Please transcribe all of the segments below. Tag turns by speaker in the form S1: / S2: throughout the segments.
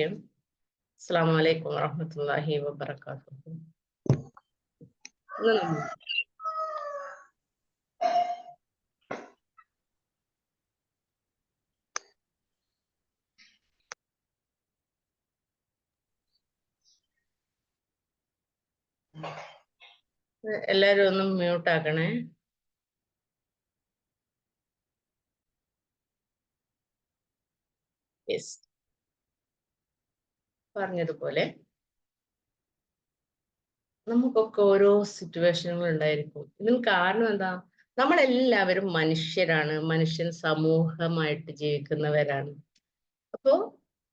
S1: അസ്സലാമു അലൈക്കും വറഹ്മത്തുള്ളാഹി വബറകാതുഹു. എല്ലാരും ഒന്ന് മ്യൂട്ട് ആക്കണേ. യെസ്, പറഞ്ഞതുപോലെ നമുക്കൊക്കെ ഓരോ സിറ്റുവേഷനുകൾ ഉണ്ടായിരിക്കും. ഇതിന് കാരണം എന്താ? നമ്മളെല്ലാവരും മനുഷ്യരാണ്, മനുഷ്യൻ സമൂഹമായിട്ട് ജീവിക്കുന്നവരാണ്. അപ്പോ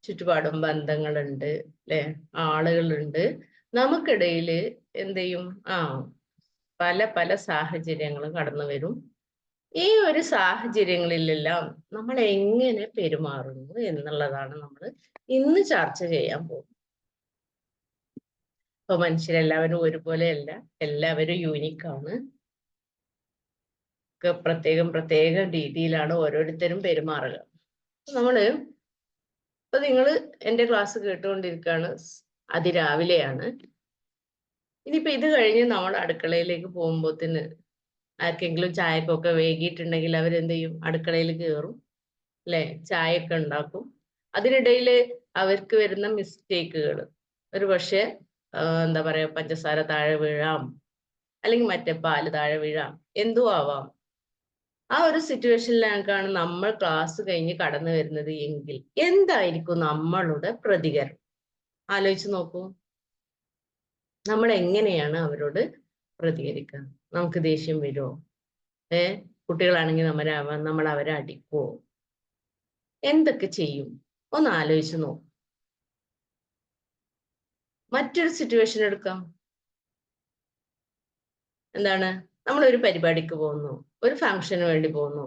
S1: ചുറ്റുപാടും ബന്ധങ്ങളുണ്ട്, അല്ലെ? ആളുകളുണ്ട്. നമുക്കിടയിൽ എന്ത് ചെയ്യും? പല പല സാഹചര്യങ്ങളും കടന്നു വരും. ഈ ഒരു സാഹചര്യങ്ങളിലെല്ലാം നമ്മൾ എങ്ങനെ പെരുമാറുന്നു എന്നുള്ളതാണ് നമ്മൾ ഇന്ന് ചർച്ച ചെയ്യാൻ പോകുന്നത്. ഇപ്പൊ മനുഷ്യരെല്ലാവരും ഒരുപോലെയല്ല, എല്ലാവരും യൂണിക്കാണ്. പ്രത്യേക രീതിയിലാണ് ഓരോരുത്തരും പെരുമാറുക. നമ്മള് ഇപ്പൊ നിങ്ങള് എന്റെ ക്ലാസ് കേട്ടുകൊണ്ടിരിക്കുകയാണ്, അതിരാവിലെയാണ്. ഇനിയിപ്പോ ഇത് കഴിഞ്ഞ് നമ്മൾ അടുക്കളയിലേക്ക് പോകുമ്പോത്തിന് ആർക്കെങ്കിലും ചായക്കൊക്കെ വൈകിട്ടുണ്ടെങ്കിൽ അവരെന്ത് ചെയ്യും? അടുക്കളയിൽ കയറും, അല്ലെ? ചായയൊക്കെ ഉണ്ടാക്കും. അതിനിടയിൽ അവർക്ക് വരുന്ന മിസ്റ്റേക്കുകൾ, ഒരു പക്ഷെ എന്താ പറയാ, പഞ്ചസാര താഴെ വീഴാം, അല്ലെങ്കിൽ മറ്റേ പാല് താഴെ വീഴാം, എന്തും ആവാം. ആ ഒരു സിറ്റുവേഷനിലേക്കാണ് നമ്മൾ ക്ലാസ് കഴിഞ്ഞ് കടന്നു വരുന്നത് എങ്കിൽ എന്തായിരിക്കും നമ്മളുടെ പ്രതികരണം? ആലോചിച്ച് നോക്കൂ. നമ്മൾ എങ്ങനെയാണ് അവരോട് പ്രതികരിക്കുക? നമുക്ക് ദേഷ്യം വരുമോ? കുട്ടികളാണെങ്കിൽ നമ്മൾ അവരെ അടിക്കുവോ? എന്തൊക്കെ ചെയ്യും? ഒന്ന് ആലോചിച്ച് നോക്കും. മറ്റൊരു സിറ്റുവേഷൻ എടുക്കാം. എന്താണ്? നമ്മളൊരു പരിപാടിക്ക് പോകുന്നു, ഒരു ഫംഗ്ഷന് വേണ്ടി പോകുന്നു.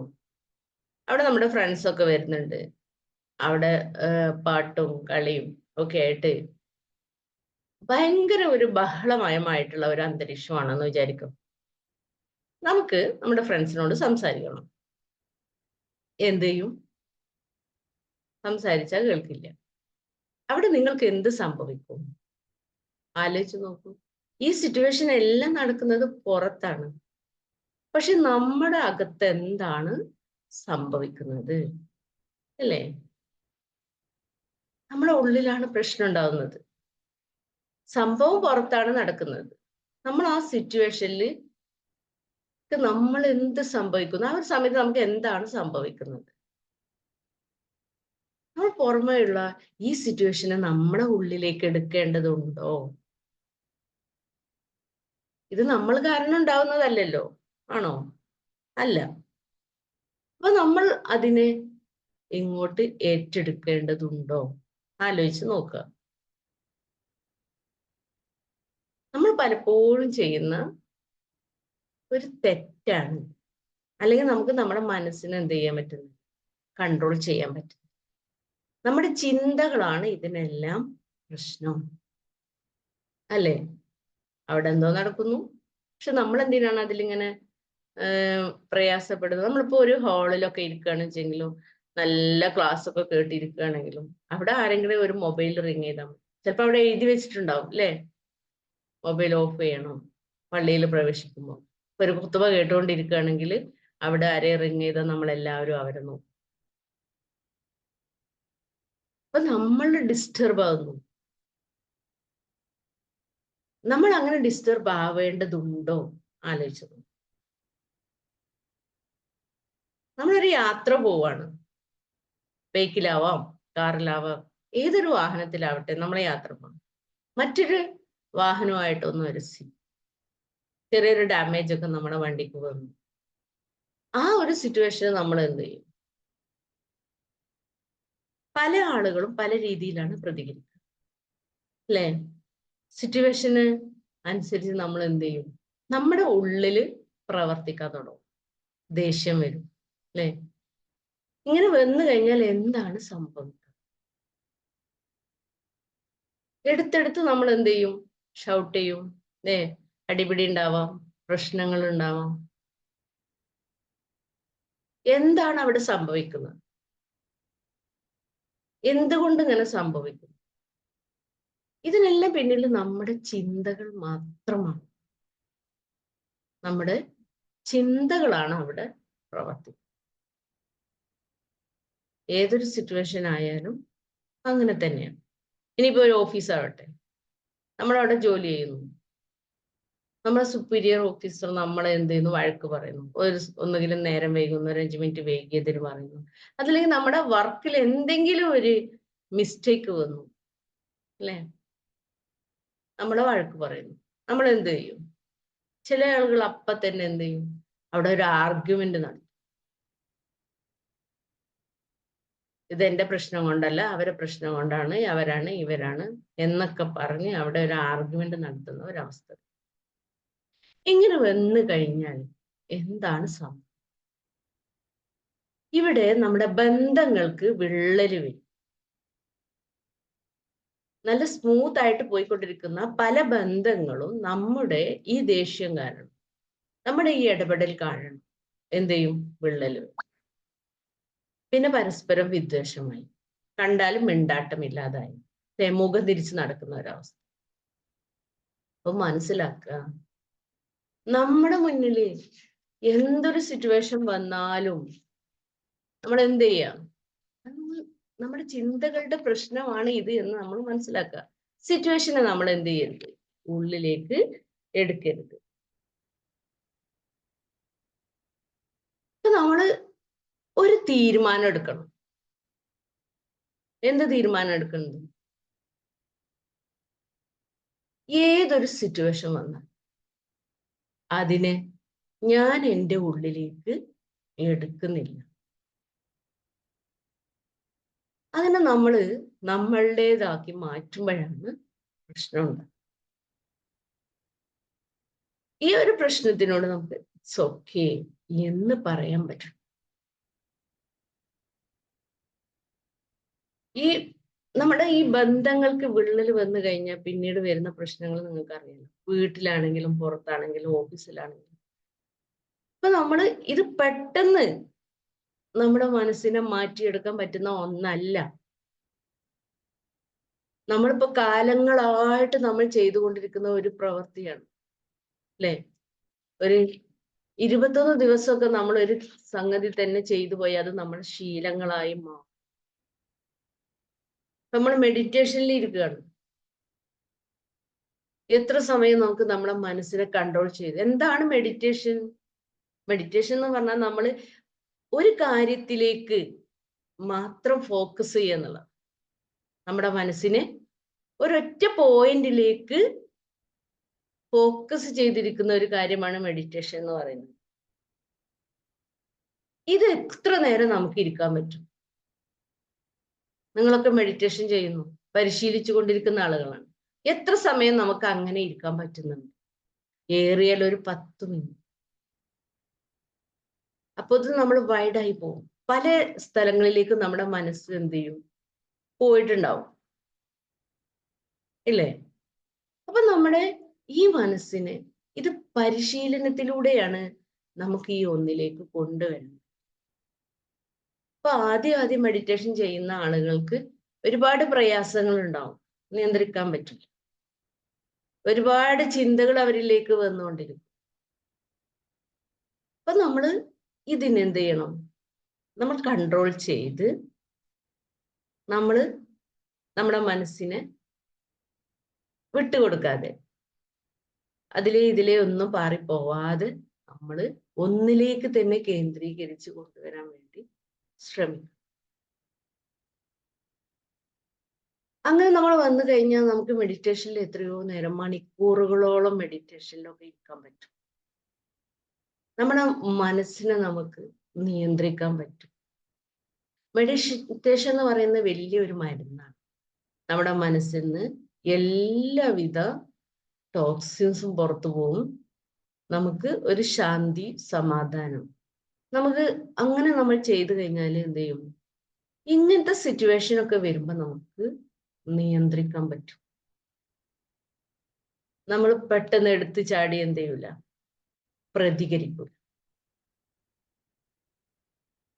S1: അവിടെ നമ്മുടെ ഫ്രണ്ട്സ് ഒക്കെ വരുന്നുണ്ട്. അവിടെ പാട്ടും കളിയും ഒക്കെ ആയിട്ട് ഭയങ്കര ഒരു ബഹളമയമായിട്ടുള്ള ഒരു അന്തരീക്ഷമാണെന്ന് വിചാരിക്കും. നമുക്ക് നമ്മുടെ ഫ്രണ്ട്സിനോട് സംസാരിക്കണം. എന്ത് ചെയ്യും? സംസാരിച്ചാൽ കേൾക്കില്ല. അവിടെ നിങ്ങൾക്ക് എന്ത് സംഭവിക്കും? ആലോചിച്ച് നോക്കൂ. ഈ സിറ്റുവേഷൻ എല്ലാം നടക്കുന്നത് പുറത്താണ്. പക്ഷെ നമ്മുടെ അകത്ത് എന്താണ് സംഭവിക്കുന്നത്, അല്ലേ? നമ്മുടെ ഉള്ളിലാണ് പ്രശ്നം ഉണ്ടാവുന്നത്. സംഭവം പുറത്താണ് നടക്കുന്നത്. നമ്മൾ ആ സിറ്റുവേഷനിൽ നമ്മൾ എന്ത് സംഭവിക്കുന്നു? ആ ഒരു സമയത്ത് നമുക്ക് എന്താണ് സംഭവിക്കുന്നത്? നമ്മൾ പുറമേയുള്ള ഈ സിറ്റുവേഷനെ നമ്മുടെ ഉള്ളിലേക്ക് എടുക്കേണ്ടതുണ്ടോ? ഇത് നമ്മൾ കാരണം ഉണ്ടാവുന്നതല്ലല്ലോ, ആണോ? അല്ല. അപ്പൊ നമ്മൾ അതിനെ ഇങ്ങോട്ട് ഏറ്റെടുക്കേണ്ടതുണ്ടോ? ആലോചിച്ച് നോക്കുക. നമ്മൾ പലപ്പോഴും ചെയ്യുന്ന ഒരു തെറ്റാണ്. അല്ലെങ്കിൽ നമുക്ക് നമ്മുടെ മനസ്സിനെ എന്ത് ചെയ്യാൻ പറ്റുന്നത്? കൺട്രോൾ ചെയ്യാൻ പറ്റും. നമ്മുടെ ചിന്തകളാണ് ഇതിനെല്ലാം പ്രശ്നം, അല്ലേ? അവിടെ എന്തോ നടക്കുന്നു, പക്ഷെ നമ്മൾ എന്തിനാണ് അതിലിങ്ങനെ പ്രയാസപ്പെടുന്നത്? നമ്മളിപ്പോ ഒരു ഹാളിലൊക്കെ ഇരിക്കുകയാണെന്ന് വെച്ചെങ്കിലും, നല്ല ക്ലാസ് ഒക്കെ കേട്ടിരിക്കുകയാണെങ്കിലും അവിടെ ആരെങ്കിലും ഒരു മൊബൈൽ റിങ് ചെയ്താൽ ചിലപ്പോൾ അവിടെ എഴുതി വെച്ചിട്ടുണ്ടാവും, അല്ലേ? മൊബൈൽ ഓഫ് ചെയ്യണം പള്ളിയിൽ പ്രവേശിക്കുമ്പോൾ. ഒരു കുത്തുബ കേട്ടുകൊണ്ടിരിക്കുകയാണെങ്കിൽ അവിടെ ആരെ റിങ് ചെയ്താൽ നമ്മളെല്ലാവരും അവരെ നോക്കും. അപ്പൊ നമ്മൾ ഡിസ്റ്റർബ് ആകുന്നു. നമ്മൾ അങ്ങനെ ഡിസ്റ്റർബ് ആവേണ്ടതുണ്ടോ? ആലോചിച്ചത്. നമ്മളൊരു യാത്ര പോവാണ്, ബൈക്കിലാവാം, കാറിലാവാം, ഏതൊരു വാഹനത്തിലാവട്ടെ നമ്മൾ യാത്ര പോകണം. മറ്റൊരു വാഹനമായിട്ടൊന്നും ഒരു ചെറിയൊരു ഡാമേജ് ഒക്കെ നമ്മുടെ വണ്ടിക്ക് വന്നു. ആ ഒരു സിറ്റുവേഷന് നമ്മൾ എന്ത് ചെയ്യും? പല ആളുകളും പല രീതിയിലാണ് പ്രതികരിക്കുക, അല്ലേ? സിറ്റുവേഷന് അനുസരിച്ച് നമ്മൾ എന്ത് ചെയ്യും? നമ്മുടെ ഉള്ളില് പ്രവർത്തിക്കാൻ തുടങ്ങും. ദേഷ്യം വരും, അല്ലേ? ഇങ്ങനെ വന്നു കഴിഞ്ഞാൽ എന്താണ് സംഭവിക്കുക? എടുത്തെടുത്ത് നമ്മൾ എന്ത് ചെയ്യും? ഷൗട്ട് ചെയ്യും, അല്ലേ? അടിപിടി ഉണ്ടാവാം, പ്രശ്നങ്ങൾ ഉണ്ടാവാം. എന്താണ് അവിടെ സംഭവിക്കുന്നത്? എന്തുകൊണ്ട് ഇങ്ങനെ സംഭവിക്കും? ഇതിനെല്ലാം പിന്നിൽ നമ്മുടെ ചിന്തകൾ മാത്രമാണ്. നമ്മുടെ ചിന്തകളാണ് അവിടെ പ്രവർത്തിക്കുന്നത്. ഏതൊരു സിറ്റുവേഷൻ ആയാലും അങ്ങനെ തന്നെയാണ്. ഇനിയിപ്പോ ഒരു ഓഫീസ് ആവട്ടെ, നമ്മളവിടെ ജോലി ചെയ്യുന്നു, നമ്മുടെ സുപ്പീരിയർ ഓഫീസർ നമ്മളെ എന്ത് ചെയ്യുന്നു, വഴക്ക് പറയുന്നു, ഒന്നുകിലും നേരം വൈകുന്നു, ഒരു 5 മിനിറ്റ് വൈകിയതിന് പറയുന്നു, അതല്ലെങ്കിൽ നമ്മുടെ വർക്കിൽ എന്തെങ്കിലും ഒരു മിസ്റ്റേക്ക് വന്നു, അല്ലേ, നമ്മളെ വഴക്ക് പറയുന്നു, നമ്മൾ എന്ത് ചെയ്യും? ചില ആളുകൾ അപ്പൊ തന്നെ എന്ത് ചെയ്യും? അവിടെ ഒരു ആർഗ്യുമെന്റ് നടത്തും. ഇത് എന്റെ പ്രശ്നം കൊണ്ടല്ല, അവരെ പ്രശ്നം കൊണ്ടാണ്, അവരാണ് ഇവരാണ് എന്നൊക്കെ പറഞ്ഞ് അവിടെ ഒരു ആർഗ്യുമെന്റ് നടത്തുന്ന ഒരവസ്ഥ. ഇങ്ങനെ വന്നു കഴിഞ്ഞാൽ എന്താണ് സംഭവം? ഇവിടെ നമ്മുടെ ബന്ധങ്ങൾക്ക് വിള്ളല് വരും. നല്ല സ്മൂത്ത് ആയിട്ട് പോയിക്കൊണ്ടിരിക്കുന്ന പല ബന്ധങ്ങളും നമ്മുടെ ഈ ദേഷ്യം കാരണം, നമ്മുടെ ഈ ഇടപെടൽ കാരണം എന്ത് ചെയ്യും? വിള്ളല് വരും. പിന്നെ പരസ്പരം വിദ്വേഷമായി, കണ്ടാലും മിണ്ടാട്ടമില്ലാതായി, മുഖം തിരിച്ച് നടക്കുന്ന ഒരവസ്ഥ. അപ്പൊ മനസ്സിലാക്കുക, നമ്മുടെ മുന്നിൽ എന്തൊരു സിറ്റുവേഷൻ വന്നാലും നമ്മൾ എന്ത് ചെയ്യാം? നമ്മുടെ ചിന്തകളുടെ പ്രശ്നമാണ് ഇത് എന്ന് നമ്മൾ മനസ്സിലാക്കുക. സിറ്റുവേഷനെ നമ്മൾ എന്ത് ചെയ്യരുത്? ഉള്ളിലേക്ക് എടുക്കരുത്. അപ്പൊ നമ്മള് ഒരു തീരുമാനം എടുക്കണം. എന്ത് തീരുമാനം എടുക്കുന്നത്? ഏതൊരു സിറ്റുവേഷൻ വന്നാൽ അതിനെ ഞാൻ എൻ്റെ ഉള്ളിലേക്ക് എടുക്കുന്നില്ല. അതിനെ നമ്മൾ നമ്മളുടേതാക്കി മാറ്റുമ്പോഴാണ് പ്രശ്നമുണ്ട്. ഈ ഒരു പ്രശ്നത്തിനോട് നമുക്ക് ഇറ്റ്സ് ഓക്കേ എന്ന് പറയാൻ പറ്റും. ഈ നമ്മുടെ ഈ ബന്ധങ്ങൾക്ക് വിള്ളൽ വന്നു കഴിഞ്ഞാൽ പിന്നീട് വരുന്ന പ്രശ്നങ്ങൾ നിങ്ങൾക്ക് അറിയാം. വീട്ടിലാണെങ്കിലും പുറത്താണെങ്കിലും ഓഫീസിലാണെങ്കിലും. അപ്പൊ നമ്മള് ഇത് പെട്ടെന്ന് നമ്മുടെ മനസ്സിനെ മാറ്റിയെടുക്കാൻ പറ്റുന്ന ഒന്നല്ല. നമ്മളിപ്പോ കാലങ്ങളായിട്ട് നമ്മൾ ചെയ്തുകൊണ്ടിരിക്കുന്ന ഒരു പ്രവൃത്തിയാണ്, അല്ലെ? ഒരു 21 ദിവസമൊക്കെ നമ്മൾ ഒരു സംഗതി തന്നെ ചെയ്തു പോയി അത് നമ്മുടെ ശീലങ്ങളായി മാറും. നമ്മൾ മെഡിറ്റേഷനിൽ ഇരിക്കുകയാണ്. എത്ര സമയം നമുക്ക് നമ്മുടെ മനസ്സിനെ കൺട്രോൾ ചെയ്ത്? എന്താണ് മെഡിറ്റേഷൻ? മെഡിറ്റേഷൻ എന്ന് പറഞ്ഞാൽ നമ്മൾ ഒരു കാര്യത്തിലേക്ക് മാത്രം ഫോക്കസ് ചെയ്യുക എന്നുള്ളത്. നമ്മുടെ മനസ്സിനെ ഒരൊറ്റ പോയിന്റിലേക്ക് ഫോക്കസ് ചെയ്തിരിക്കുന്ന ഒരു കാര്യമാണ് മെഡിറ്റേഷൻ എന്ന് പറയുന്നത്. ഇത് എത്ര നേരം നമുക്ക് ഇരിക്കാൻ പറ്റും? നിങ്ങളൊക്കെ മെഡിറ്റേഷൻ ചെയ്യുന്നു, പരിശീലിച്ചു കൊണ്ടിരിക്കുന്ന ആളുകളാണ്. എത്ര സമയം നമുക്ക് അങ്ങനെ ഇരിക്കാൻ പറ്റുന്നുണ്ട്? ഏറിയാൽ ഒരു 10 മിനിറ്റ്. അപ്പൊ ഇത് നമ്മൾ വൈഡായി പോകും. പല സ്ഥലങ്ങളിലേക്ക് നമ്മുടെ മനസ്സ് എന്ത് ചെയ്യും? പോയിട്ടുണ്ടാവും, ഇല്ലേ? അപ്പൊ നമ്മുടെ ഈ മനസ്സിനെ ഇത് പരിശീലനത്തിലൂടെയാണ് നമുക്ക് ഈ ഒന്നിലേക്ക് കൊണ്ടുവരുന്നത്. അപ്പൊ ആദ്യം മെഡിറ്റേഷൻ ചെയ്യുന്ന ആളുകൾക്ക് ഒരുപാട് പ്രയാസങ്ങൾ ഉണ്ടാവും, നിയന്ത്രിക്കാൻ പറ്റില്ല. ഒരുപാട് ചിന്തകൾ അവരിലേക്ക് വന്നുകൊണ്ടിരിക്കും. അപ്പൊ നമ്മൾ ഇതിനെന്ത് ചെയ്യണം? നമ്മൾ കൺട്രോൾ ചെയ്ത് നമ്മൾ നമ്മുടെ മനസ്സിനെ വിട്ടുകൊടുക്കാതെ, ഇതിലെ ഒന്നും പാറിപ്പോവാതെ നമ്മൾ ഒന്നിലേക്ക് തന്നെ കേന്ദ്രീകരിച്ച് കൊണ്ടുവരാൻ വേണ്ടി ശ്രമിക്കും. അങ്ങനെ നമ്മൾ വന്നു കഴിഞ്ഞാൽ നമുക്ക് മെഡിറ്റേഷനിൽ എത്രയോ നേരം, മണിക്കൂറുകളോളം മെഡിറ്റേഷനിലൊക്കെ ഇരിക്കാൻ പറ്റും. നമ്മുടെ മനസ്സിനെ നമുക്ക് നിയന്ത്രിക്കാൻ പറ്റും. മെഡിറ്റേഷൻ എന്ന് പറയുന്നത് വലിയൊരു മരുന്നാണ്. നമ്മുടെ മനസ്സിൽ നിന്ന് എല്ലാവിധ ടോക്സിൻസും പുറത്തു പോകും. നമുക്ക് ഒരു ശാന്തി, സമാധാനം. നമുക്ക് അങ്ങനെ നമ്മൾ ചെയ്തു കഴിഞ്ഞാൽ എന്ത് ചെയ്യും? ഇങ്ങനത്തെ സിറ്റുവേഷൻ ഒക്കെ വരുമ്പോൾ നമുക്ക് നിയന്ത്രിക്കാൻ പറ്റും. നമ്മൾ പെട്ടെന്ന് എടുത്തു ചാടി എന്ത് ചെയ്യൂല? പ്രതികരിക്കും.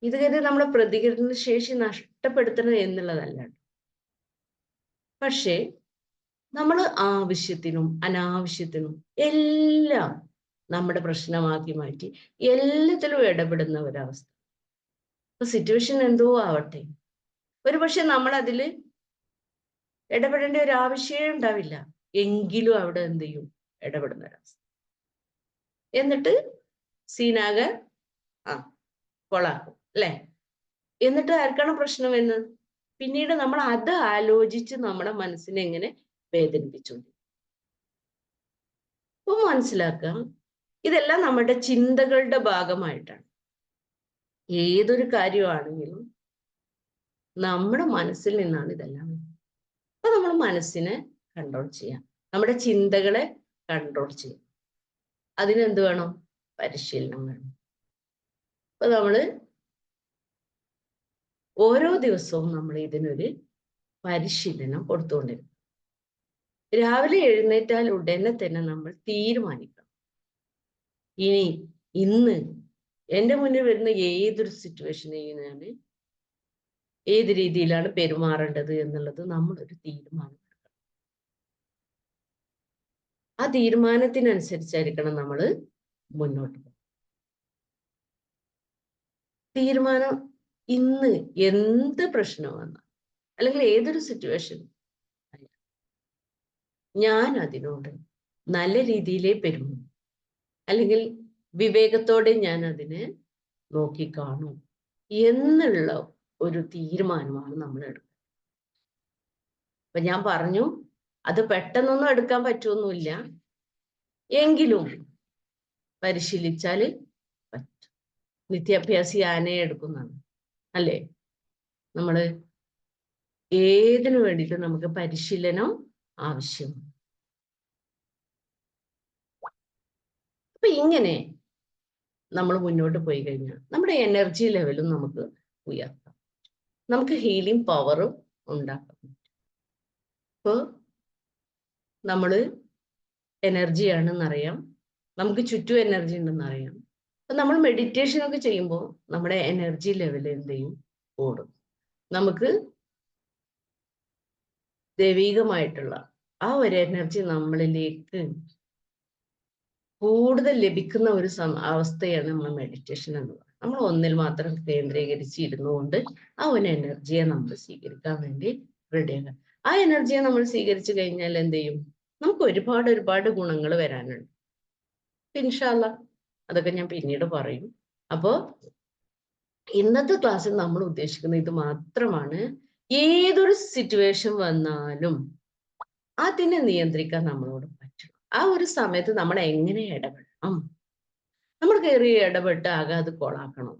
S1: ഇത് കരുതി നമ്മുടെ പ്രതികരണ ശേഷി നഷ്ടപ്പെടുത്തണം എന്നുള്ളതല്ല. പക്ഷേ നമ്മൾ ആവശ്യത്തിനും അനാവശ്യത്തിനും എല്ലാം നമ്മുടെ പ്രശ്നമാക്കി മാറ്റി എല്ലാത്തിലും ഇടപെടുന്ന ഒരവസ്ഥ. ഇപ്പൊ സിറ്റുവേഷൻ എന്തോ ആവട്ടെ, ഒരുപക്ഷെ നമ്മൾ അതിൽ ഇടപെടേണ്ട ഒരു ആവശ്യമേ ഉണ്ടാവില്ല, എങ്കിലും അവിടെ എന്ത് ചെയ്യും, ഇടപെടുന്ന ഒരവസ്ഥ. എന്നിട്ട് സീനാകെ കൊളാക്കും അല്ലെ. എന്നിട്ട് ആർക്കാണ് പ്രശ്നം എന്ന് പിന്നീട് നമ്മൾ അത് ആലോചിച്ച് നമ്മുടെ മനസ്സിനെ എങ്ങനെ വേദനിപ്പിച്ചുകൊണ്ട്. അപ്പൊ മനസ്സിലാക്കാം, ഇതെല്ലാം നമ്മുടെ ചിന്തകളുടെ ഭാഗമായിട്ടാണ്. ഏതൊരു കാര്യമാണെങ്കിലും നമ്മുടെ മനസ്സിൽ നിന്നാണ് ഇതെല്ലാം. അപ്പൊ നമ്മൾ മനസ്സിനെ കൺട്രോൾ ചെയ്യാം, നമ്മുടെ ചിന്തകളെ കൺട്രോൾ ചെയ്യാം. അതിനെന്ത് വേണം? പരിശീലനം വേണം. അപ്പൊ നമ്മള് ഓരോ ദിവസവും നമ്മൾ ഇതിനൊരു പരിശീലനം കൊടുത്തുകൊണ്ടിരിക്കും. രാവിലെ എഴുന്നേറ്റാൽ ഉടനെ തന്നെ നമ്മൾ തീരുമാനിക്കണം, ഇന്ന് എൻ്റെ മുന്നിൽ വരുന്ന ഏതൊരു സിറ്റുവേഷനെയും ഞാൻ ഏത് രീതിയിലാണ് പെരുമാറേണ്ടത് എന്നുള്ളത് നമ്മളൊരു തീരുമാനം എടുക്കണം. ആ തീരുമാനത്തിനനുസരിച്ചായിരിക്കണം നമ്മൾ മുന്നോട്ട് പോകുന്നത്. തീരുമാനം ഇന്ന് എന്ത് പ്രശ്നം വന്നാൽ അല്ലെങ്കിൽ ഏതൊരു സിറ്റുവേഷൻ ഞാൻ അതിനോട് നല്ല രീതിയിലേ പെരുമാറും, അല്ലെങ്കിൽ വിവേകത്തോടെ ഞാൻ അതിനെ നോക്കിക്കാണും എന്നുള്ള ഒരു തീരുമാനമാണ് നമ്മൾ എടുക്കുന്നത്. അപ്പൊ ഞാൻ പറഞ്ഞു, അത് പെട്ടെന്നൊന്നും എടുക്കാൻ പറ്റുമൊന്നുമില്ല, എങ്കിലും പരിശീലിച്ചാൽ പറ്റും. നിത്യാഭ്യാസി ആനയെ എടുക്കുന്നതാണ് അല്ലേ. നമ്മള് ഏതിനു വേണ്ടിയിട്ട് നമുക്ക് പരിശീലനം ആവശ്യമാണ്. അപ്പൊ ഇങ്ങനെ നമ്മൾ മുന്നോട്ട് പോയി കഴിഞ്ഞാൽ നമ്മുടെ എനർജി ലെവലും നമുക്ക് ഉയർത്താം, നമുക്ക് ഹീലിംഗ് പവറും ഉണ്ടാക്കാം. ഇപ്പൊ നമ്മള് എനർജിയാണെന്നറിയാം, നമുക്ക് ചുറ്റും എനർജി ഉണ്ടെന്നറിയാം. അപ്പൊ നമ്മൾ മെഡിറ്റേഷൻ ഒക്കെ ചെയ്യുമ്പോൾ നമ്മുടെ എനർജി ലെവൽ എന്ത് ചെയ്യും? കൂടും. നമുക്ക് ദൈവികമായിട്ടുള്ള ആ ഒരു എനർജി നമ്മളിലേക്ക് കൂടുതൽ ലഭിക്കുന്ന ഒരു അവസ്ഥയാണ് നമ്മൾ മെഡിറ്റേഷൻ എന്ന് പറയുന്നത്. നമ്മൾ ഒന്നിൽ മാത്രം കേന്ദ്രീകരിച്ച് ഇരുന്നുകൊണ്ട് ആ ഒരു എനർജിയെ നമ്മൾ സ്വീകരിക്കാൻ വേണ്ടി റെഡിയാക്കാം. ആ എനർജിയെ നമ്മൾ സ്വീകരിച്ചു കഴിഞ്ഞാൽ എന്ത് ചെയ്യും? നമുക്ക് ഒരുപാട് ഗുണങ്ങൾ വരാനുണ്ട്. ഇൻഷാ അല്ലാഹ് അതൊക്കെ ഞാൻ പിന്നീട് പറയും. അപ്പോ ഇന്നത്തെ ക്ലാസ്സിൽ നമ്മൾ ഉദ്ദേശിക്കുന്നത് ഇത് മാത്രമാണ്. ഏതൊരു സിറ്റുവേഷൻ വന്നാലും അതിനെ നിയന്ത്രിക്കാൻ നമ്മളോട് പറ്റണം. ആ ഒരു സമയത്ത് നമ്മൾ എങ്ങനെ ഇടപെടണം? നമ്മൾ കയറി ഇടപെട്ട് ആകെ അത് കൊളാക്കണം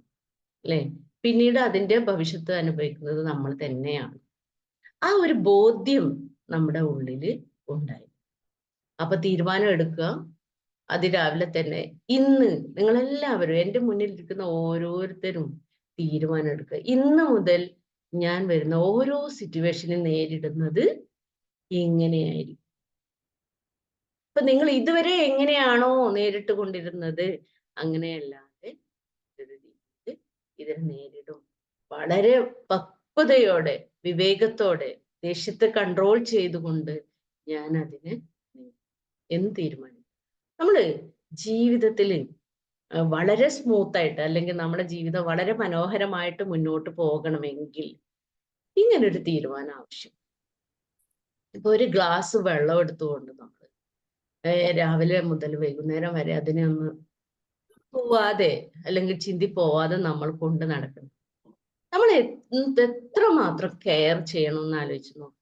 S1: അല്ലെ. പിന്നീട് അതിന്റെ ഭവിഷ്യത്ത് അനുഭവിക്കുന്നത് നമ്മൾ തന്നെയാണ്. ആ ഒരു ബോധ്യം നമ്മുടെ ഉള്ളിൽ ഉണ്ടായി. അപ്പൊ തീരുമാനം എടുക്കുക അതിരാവിലെ തന്നെ. ഇന്ന് നിങ്ങളെല്ലാവരും എൻ്റെ മുന്നിൽ ഇരിക്കുന്ന ഓരോരുത്തരും തീരുമാനം എടുക്കുക, ഇന്ന് മുതൽ ഞാൻ വരുന്ന ഓരോ സിറ്റുവേഷനും നേരിടുന്നത് എങ്ങനെയായിരിക്കും. ഇപ്പൊ നിങ്ങൾ ഇതുവരെ എങ്ങനെയാണോ നേരിട്ട് കൊണ്ടിരുന്നത് അങ്ങനെയല്ലാതെ ഇതിനെ നേരിടും. വളരെ പക്വതയോടെ വിവേകത്തോടെ ദേഷ്യത്തെ കൺട്രോൾ ചെയ്തുകൊണ്ട് ഞാൻ അതിന് എന്ന് തീരുമാനിക്കും. നമ്മള് ജീവിതത്തിൽ വളരെ സ്മൂത്തായിട്ട് അല്ലെങ്കിൽ നമ്മുടെ ജീവിതം വളരെ മനോഹരമായിട്ട് മുന്നോട്ട് പോകണമെങ്കിൽ ഇങ്ങനൊരു തീരുമാനം ആവശ്യം. ഇപ്പൊ ഒരു ഗ്ലാസ് വെള്ളം എടുത്തുകൊണ്ട് നമ്മൾ രാവിലെ മുതൽ വൈകുന്നേരം വരെ അതിനെ ഒന്ന് പോവാതെ അല്ലെങ്കിൽ ചിന്തി പോവാതെ നമ്മൾ കൊണ്ട് നടക്കണം. നമ്മൾ എത്രമാത്രം കെയർ ചെയ്യണമെന്ന് ആലോചിച്ച് നോക്കും.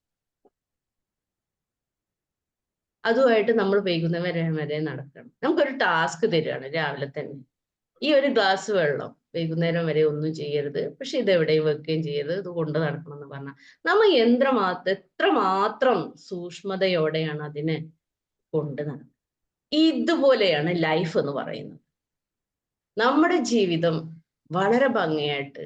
S1: അതുമായിട്ട് നമ്മൾ വൈകുന്നേരം വരെ നടക്കണം. നമുക്കൊരു ടാസ്ക് തരികയാണ് രാവിലെ തന്നെ, ഈ ഒരു ഗ്ലാസ് വെള്ളം വൈകുന്നേരം വരെ ഒന്നും ചെയ്യരുത്, പക്ഷെ ഇത് എവിടെയും വെക്കുകയും ചെയ്യരുത്, ഇത് കൊണ്ട് നടക്കണം എന്ന് പറഞ്ഞാൽ നമ്മൾ എത്രമാത്രം സൂക്ഷ്മതയോടെയാണ് അതിനെ കൊണ്ട് നടക്കുന്നത്. ഇതുപോലെയാണ് ലൈഫ് എന്ന് പറയുന്നത്. നമ്മുടെ ജീവിതം വളരെ ഭംഗിയായിട്ട്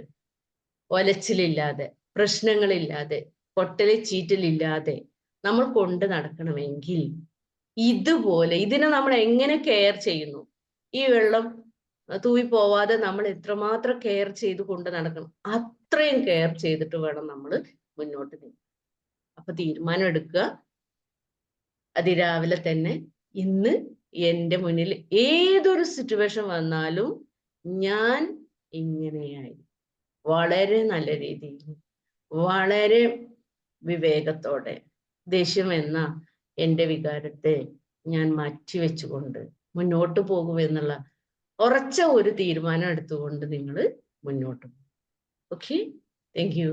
S1: ഒലച്ചിലില്ലാതെ പ്രശ്നങ്ങളില്ലാതെ പൊട്ടലി ചീറ്റലില്ലാതെ നമ്മൾ കൊണ്ട് നടക്കണമെങ്കിൽ ഇതുപോലെ ഇതിനെ നമ്മൾ എങ്ങനെ കെയർ ചെയ്യുന്നു, ഈ വെള്ളം തൂവി പോവാതെ നമ്മൾ എത്രമാത്രം കെയർ ചെയ്ത് കൊണ്ട് നടക്കണം, അത്രയും കെയർ ചെയ്തിട്ട് വേണം നമ്മൾ മുന്നോട്ട് നീങ്ങാൻ. അപ്പൊ തീരുമാനം എടുക്കുക, അതിരാവിലെ തന്നെ ഇന്ന് എൻ്റെ മുന്നിൽ ഏതൊരു സിറ്റുവേഷൻ വന്നാലും ഞാൻ ഇങ്ങനെയായി വളരെ നല്ല രീതിയിൽ വളരെ വിവേകത്തോടെ ദേഷ്യം എന്ന എൻ്റെ വികാരത്തെ ഞാൻ മാറ്റിവെച്ചുകൊണ്ട് മുന്നോട്ട് പോകുമെന്നുള്ള ഉറച്ച ഒരു തീരുമാനം എടുത്തുകൊണ്ട് നിങ്ങൾ മുന്നോട്ട് പോകും. Okay, thank you.